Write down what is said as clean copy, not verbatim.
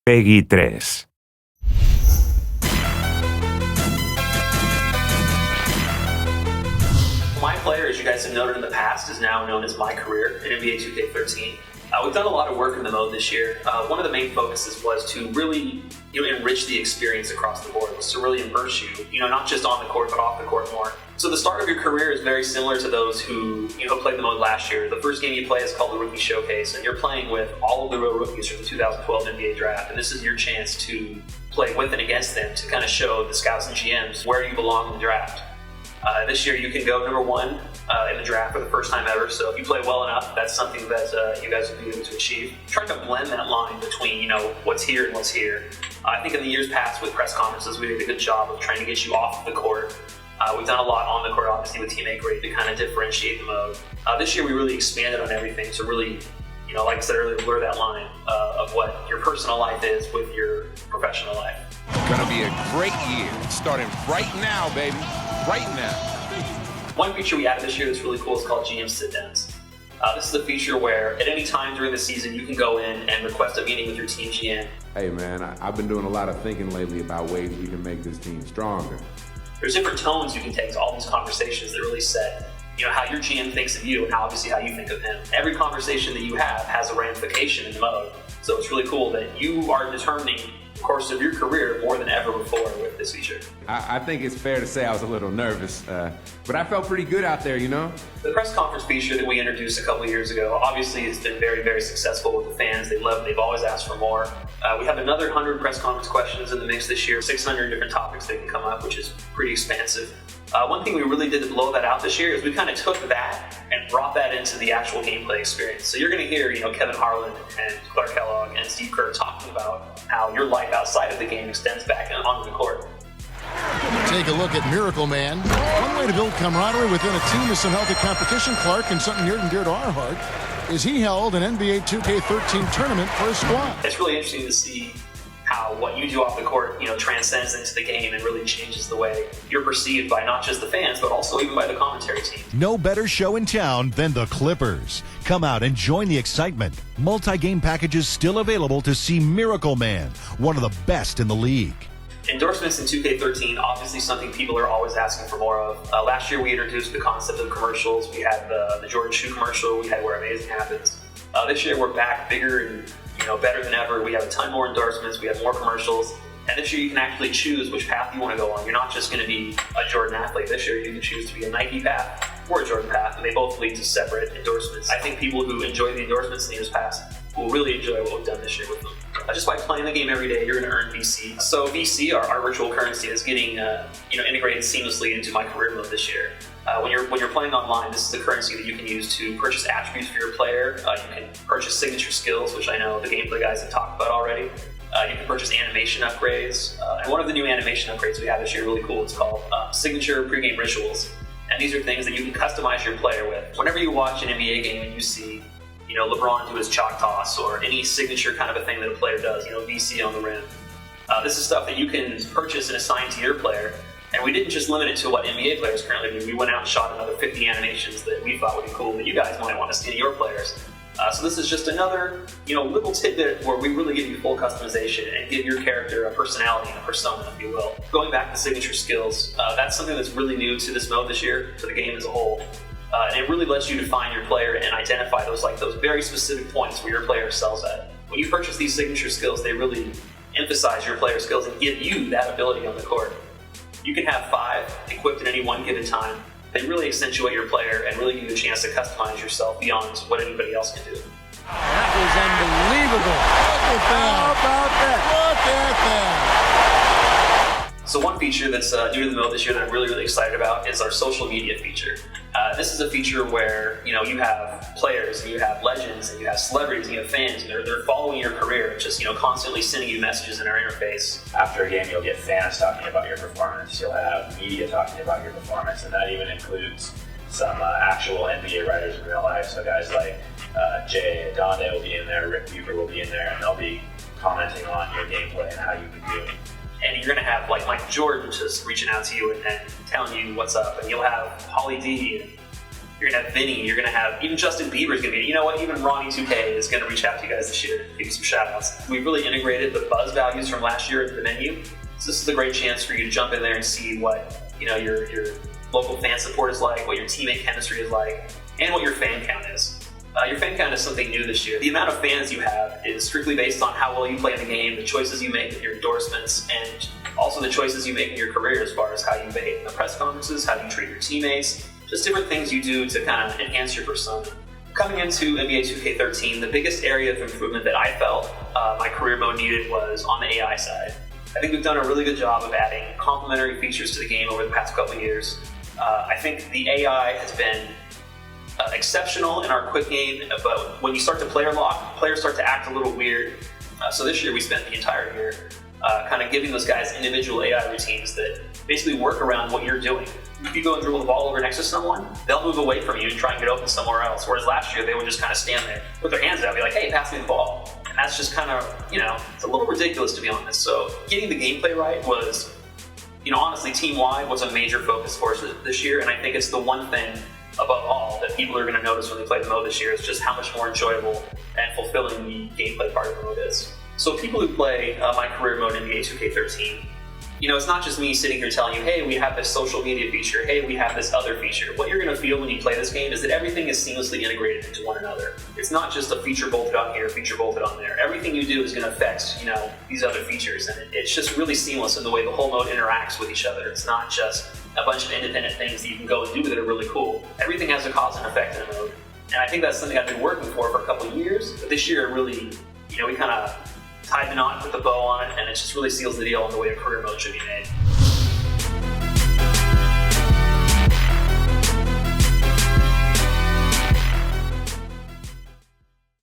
Peggy 3. My player, as you guys have noted in the past, is now known as My Career in NBA 2K13. We've done a lot of work in the mode this year. One of the main focuses was to really enrich the experience across the board, was to really immerse you, not just on the court, but off the court more. So the start of your career is very similar to those who played the mode last year. The first game you play is called the Rookie Showcase, and you're playing with all of the real rookies from the 2012 NBA Draft, and this is your chance to play with and against them to kind of show the scouts and GMs where you belong in the draft. This year you can go number one in the draft for the first time ever, so if you play well enough, that's something that you guys will be able to achieve. Trying to blend that line between what's here and what's here. I think in the years past with press conferences, we did a good job of trying to get you off the court. We've done a lot on the court, obviously, with teammate grade to kind of differentiate the mode. This year we really expanded on everything to really, like I said earlier, blur that line of what your personal life is with your professional life. Gonna be a great year, starting right now, baby, right now. One feature we added this year that's really cool is called GM sit-downs. This is a feature where at any time during the season you can go in and request a meeting with your team GM. Hey man, I've been doing a lot of thinking lately about ways we can make this team stronger. There's different tones you can take to all these conversations that really set how your GM thinks of you and obviously how you think of him. Every conversation that you have has a ramification in the mode, so it's really cool that you are determining the course of your career more than ever before with this feature. I think it's fair to say I was a little nervous, but I felt pretty good out there, The press conference feature that we introduced a couple of years ago obviously has been very, very successful with the fans. They love it. They've always asked for more. We have another 100 press conference questions in the mix this year, 600 different topics that can come up, which is pretty expansive. One thing we really did to blow that out this year is we kind of took that and brought that into the actual gameplay experience. So you're going to hear, Kevin Harlan and Clark Kellogg and Steve Kerr talking about how your life outside of the game extends back onto the court. Take a look at Miracle Man. One way to build camaraderie within a team is some healthy competition, Clark, and something near and dear to our heart is he held an NBA 2K13 tournament for his squad. It's really interesting to see how what you do off the court, transcends into the game and really changes the way you're perceived by not just the fans, but also even by the commentary team. No better show in town than the Clippers. Come out and join the excitement. Multi-game packages still available to see Miracle Man, one of the best in the league. Endorsements in 2K13, obviously something people are always asking for more of. Last year we introduced the concept of commercials. We had the Jordan Shoe commercial. We had Where Amazing Happens. This year we're back bigger and better than ever. We have a ton more endorsements. We have more commercials. And this year you can actually choose which path you want to go on. You're not just going to be a Jordan athlete. This year you can choose to be a Nike path or a Jordan path, and they both lead to separate endorsements. I think people who enjoy the endorsements in the years past will really enjoy what we've done this year with them. Just by playing the game every day, you're going to earn VC. So VC, our virtual currency, is getting integrated seamlessly into My Career mode this year. When you're playing online, this is the currency that you can use to purchase attributes for your player. You can purchase signature skills, which I know the gameplay guys have talked about already. You can purchase animation upgrades. And one of the new animation upgrades we have this year, really cool, it's called Signature Pregame Rituals. And these are things that you can customize your player with. Whenever you watch an NBA game and you see LeBron do his chalk toss or any signature kind of a thing that a player does, VC on the rim. This is stuff that you can purchase and assign to your player. And we didn't just limit it to what NBA players currently do. We went out and shot another 50 animations that we thought would be cool that you guys might want to see in your players. So this is just another, little tidbit where we really give you full customization and give your character a personality and a persona, if you will. Going back to signature skills, that's something that's really new to this mode this year, to the game as a whole. And it really lets you define your player and identify those very specific points where your player excels at. When you purchase these signature skills, they really emphasize your player skills and give you that ability on the court. You can have 5 equipped at any one given time. They really accentuate your player and really give you a chance to customize yourself beyond what anybody else can do. That was unbelievable. How about that? Look at that. So one feature that's new to the mode this year that I'm really, really excited about is our social media feature. This is a feature where you have players and you have legends and you have celebrities and you have fans and they're following your career, just constantly sending you messages in our interface. After a game, you'll get fans talking about your performance. You'll have media talking about your performance, and that even includes some actual NBA writers in real life. So guys like Jay Donde will be in there, Rick Bucher will be in there, and they'll be commenting on your gameplay and how you've been doing. And you're going to have like Michael Jordan just reaching out to you and telling you what's up. And you'll have Pauly D and You're going to have Vinny. You're going to have even Justin Bieber's going to be. You know what? Even Ronnie 2K is going to reach out to you guys this year, give you some shout outs. We've really integrated the buzz values from last year into the menu. So this is a great chance for you to jump in there and see what your local fan support is like, what your teammate chemistry is like, and what your fan count is. Your fan count is something new this year. The amount of fans you have is strictly based on how well you play in the game, the choices you make in your endorsements, and also the choices you make in your career as far as how you behave in the press conferences, how you treat your teammates, just different things you do to kind of enhance your persona. Coming into NBA 2K13, the biggest area of improvement that I felt my career mode needed was on the AI side. I think we've done a really good job of adding complementary features to the game over the past couple of years. I think the AI has been exceptional in our quick game, but when you start to player lock, players start to act a little weird. So this year we spent the entire year kind of giving those guys individual AI routines that basically work around what you're doing. If you go and dribble the ball over next to someone, they'll move away from you and try and get open somewhere else. Whereas last year they would just kind of stand there, put their hands out, and be like, hey, pass me the ball. And that's just kind of, it's a little ridiculous, to be honest. So getting the gameplay right was, honestly, team-wide was a major focus for us this year, and I think it's the one thing above all that people are going to notice when they play the mode this year is just how much more enjoyable and fulfilling the gameplay part of the mode is. So people who play my career mode in NBA 2K13, it's not just me sitting here telling you, hey, we have this social media feature, hey, we have this other feature. What you're going to feel when you play this game is that everything is seamlessly integrated into one another. It's not just a feature bolted on here, feature bolted on there. Everything you do is going to affect, these other features, and it's just really seamless in the way the whole mode interacts with each other. It's not just a bunch of independent things that you can go and do that are really cool. Everything has a cause and effect in the mode. And I think that's something I've been working for a couple of years, but this year really, we kind of tied the knot, put the bow on it, and it just really seals the deal on the way a career mode should be made.